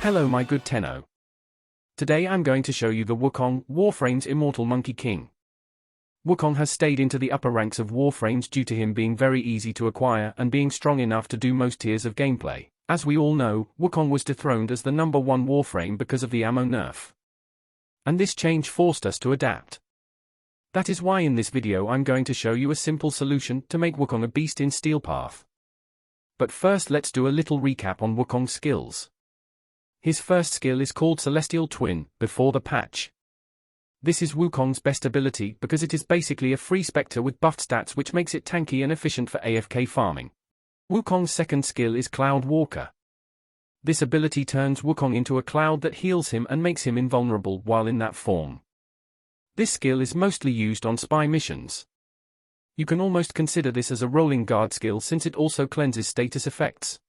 Hello my good Tenno. Today I'm going to show you the Wukong, Warframe's immortal Monkey King. Wukong has stayed into the upper ranks of Warframes due to him being very easy to acquire and being strong enough to do most tiers of gameplay. As we all know, Wukong was dethroned as the number 1 Warframe because of the ammo nerf. And this change forced us to adapt. That is why in this video I'm going to show you a simple solution to make Wukong a beast in steelpath. But first let's do a little recap on Wukong's skills. His first skill is called Celestial Twin, before the patch. This is Wukong's best ability because it is basically a free spectre with buffed stats which makes it tanky and efficient for AFK farming. Wukong's second skill is Cloud Walker. This ability turns Wukong into a cloud that heals him and makes him invulnerable while in that form. This skill is mostly used on spy missions. You can almost consider this as a rolling guard skill since it also cleanses status effects.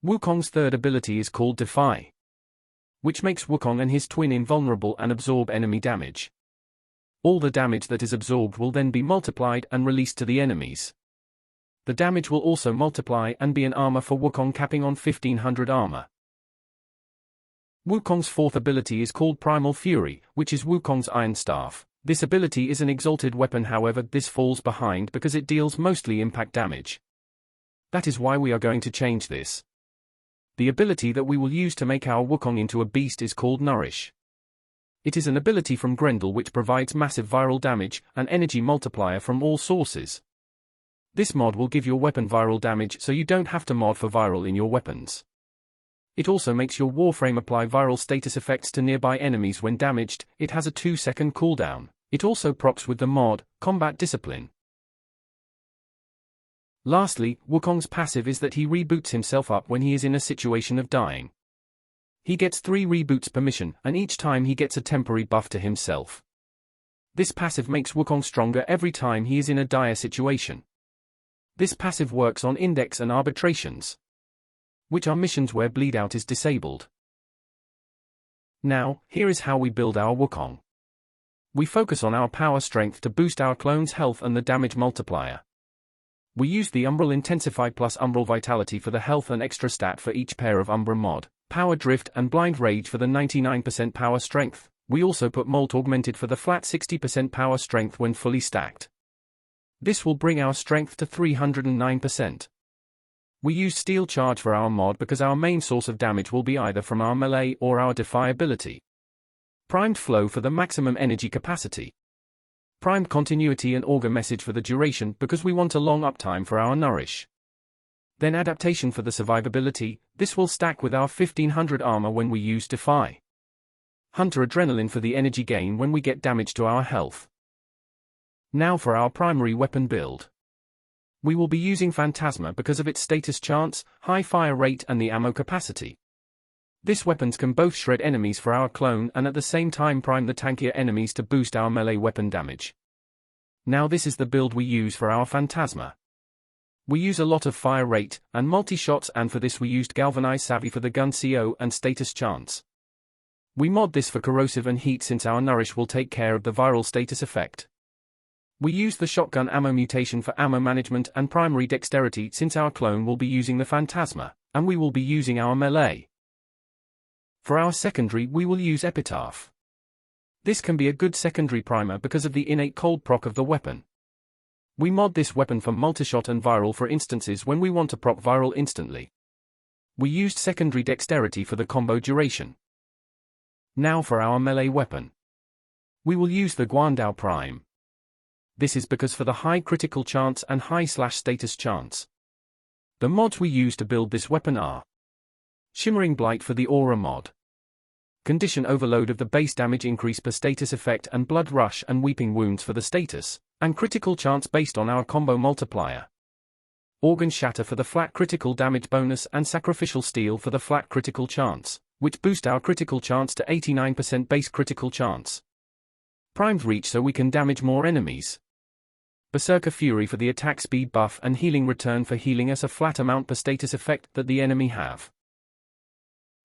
Wukong's third ability is called Defy, which makes Wukong and his twin invulnerable and absorb enemy damage. All the damage that is absorbed will then be multiplied and released to the enemies. The damage will also multiply and be an armor for Wukong, capping on 1500 armor. Wukong's fourth ability is called Primal Fury, which is Wukong's Iron Staff. This ability is an exalted weapon, however this falls behind because it deals mostly impact damage. That is why we are going to change this. The ability that we will use to make our Wukong into a beast is called Nourish. It is an ability from Grendel which provides massive viral damage, an energy multiplier from all sources. This mod will give your weapon viral damage so you don't have to mod for viral in your weapons. It also makes your Warframe apply viral status effects to nearby enemies when damaged. It has a 2-second cooldown. It also procs with the mod, Combat Discipline. Lastly, Wukong's passive is that he reboots himself up when he is in a situation of dying. He gets 3 reboots per mission, and each time he gets a temporary buff to himself. This passive makes Wukong stronger every time he is in a dire situation. This passive works on Index and Arbitrations, which are missions where bleed out is disabled. Now, here is how we build our Wukong. We focus on our power strength to boost our clone's health and the damage multiplier. We use the Umbral Intensify plus Umbral Vitality for the health and extra stat for each pair of Umbra mod, Power Drift and Blind Rage for the 99% power strength. We also put Molt Augmented for the flat 60% power strength when fully stacked. This will bring our strength to 309%. We use Steel Charge for our mod because our main source of damage will be either from our melee or our Defy ability. Primed Flow for the maximum energy capacity. Primed Continuity and Augur Message for the duration because we want a long uptime for our Nourish. Then Adaptation for the survivability. This will stack with our 1500 armor when we use Defy. Hunter Adrenaline for the energy gain when we get damage to our health. Now for our primary weapon build. We will be using Phantasma because of its status chance, high fire rate and the ammo capacity. This weapons can both shred enemies for our clone and at the same time prime the tankier enemies to boost our melee weapon damage. Now this is the build we use for our Phantasma. We use a lot of fire rate and multi-shots, and for this we used Galvanize Savvy for the gun CO and status chance. We mod this for corrosive and heat since our Nourish will take care of the viral status effect. We use the shotgun ammo mutation for ammo management and primary dexterity since our clone will be using the Phantasma, and we will be using our melee. For our secondary we will use Epitaph. This can be a good secondary primer because of the innate cold proc of the weapon. We mod this weapon for multishot and viral for instances when we want to proc viral instantly. We used secondary dexterity for the combo duration. Now for our melee weapon. We will use the Guandao Prime. This is because for the high critical chance and high status chance. The mods we use to build this weapon are Shimmering Blight for the Aura mod, Condition Overload of the base damage increase per status effect and Blood Rush and Weeping Wounds for the status, and critical chance based on our combo multiplier. Organ Shatter for the flat critical damage bonus and Sacrificial Steel for the flat critical chance, which boost our critical chance to 89% base critical chance. Primed Reach so we can damage more enemies. Berserker Fury for the attack speed buff and Healing Return for healing us a flat amount per status effect that the enemy have.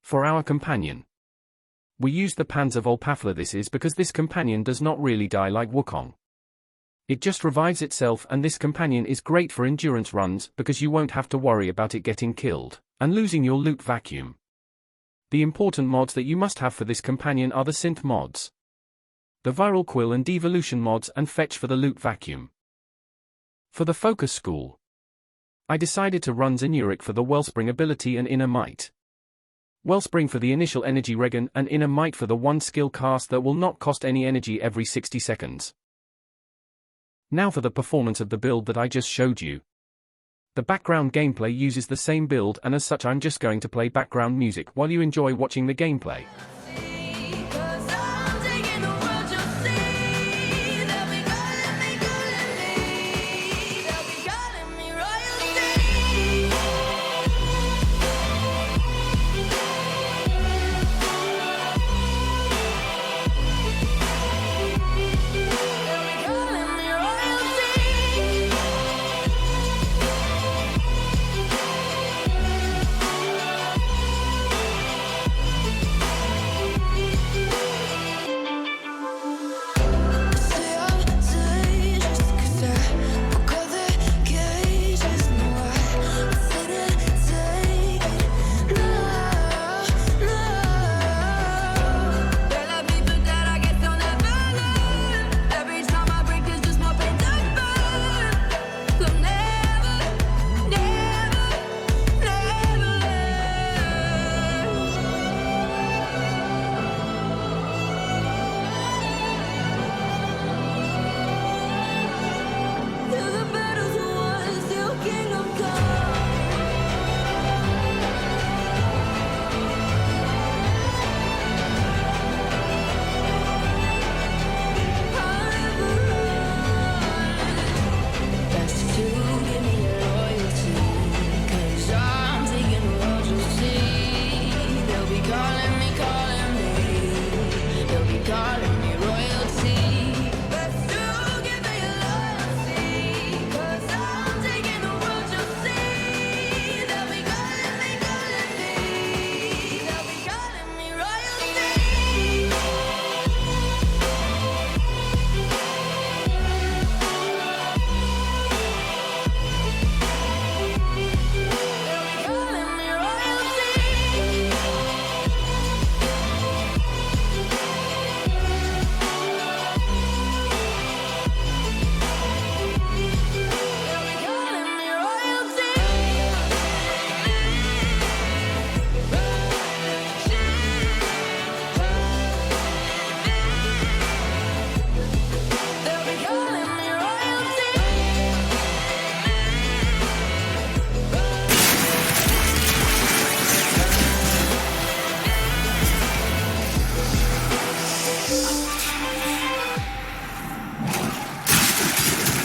For our companion, we use the Panzer vulpaphyla. This is because this companion does not really die like Wukong. It just revives itself, and this companion is great for endurance runs because you won't have to worry about it getting killed and losing your loot vacuum. The important mods that you must have for this companion are the synth mods, the viral quill and devolution mods, and fetch for the loot vacuum. For the focus school, I decided to run Zenuric for the Wellspring ability and Inner Might. Wellspring for the initial energy regen, and Inner Might for the one skill cast that will not cost any energy every 60 seconds. Now for the performance of the build that I just showed you. The background gameplay uses the same build, and as such I'm just going to play background music while you enjoy watching the gameplay.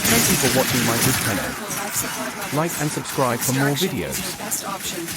Thank you for watching my good channel. Like and subscribe for more videos.